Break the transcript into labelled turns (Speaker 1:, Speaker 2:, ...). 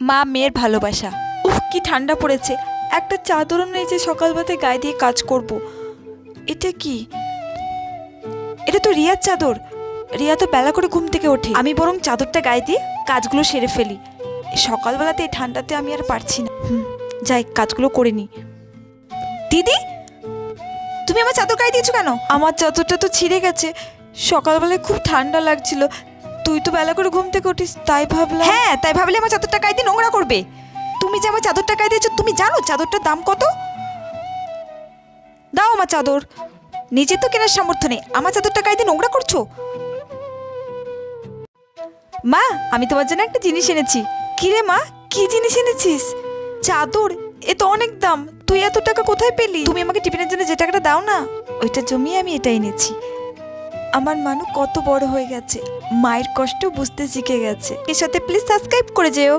Speaker 1: মা মেয়ের ভালোবাসা। উফ কি ঠান্ডা পড়েছে, একটা চাদরও নেই যে সকালবেলাতে গায়ে দিয়ে কাজ করব। এটা কি? এটা তো রিয়ার চাদর। রিয়া তো বেলা করে ঘুম থেকে ওঠে। আমি বরং চাদরটা গায়ে দিয়ে কাজগুলো সেরে ফেলি। সকালবেলাতে এই ঠান্ডাতে আমি আর পারছি না। যাই কাজগুলো করে নি। দিদি, তুমি আমার চাদর গায়ে দিয়েছো কেন? আমার চাদরটা তো ছিঁড়ে গেছে। সকালবেলায় খুব ঠান্ডা লাগছিল, তুই তো বেলা করে ঘুম থেকে উঠিস, তাই ভাবলাম। হ্যাঁ, তাই ভাবলে আমার চাদরটা গায়ে দিয়ে নোংরা করবে? তুমি যে আমার চাদরটা গায়ে দিয়েছো, তুমি জানো চাদরটার দাম কত? দাও আমার চাদর। নিজে তো কেনার সামর্থ্য নেই, আমার চাদরটা গায়ে দিয়ে নোংরা করছো। মা, আমি তোমার জন্য একটা জিনিস এনেছি। কি রে মা, কি জিনিস এনেছিস? চাদর? এ তো অনেক দাম, তুই এত টাকা কোথায় পেলি? তুমি আমাকে টিফিনের জন্য যে টাকাটা দাও না, ওইটা জমিয়ে আমি এটা এনেছি। আমার মানু কত বড় হয়ে গেছে, মায়ের কষ্ট বুঝতে শিখে গেছে। এর সাথে প্লিজ সাবস্ক্রাইব করে যেও।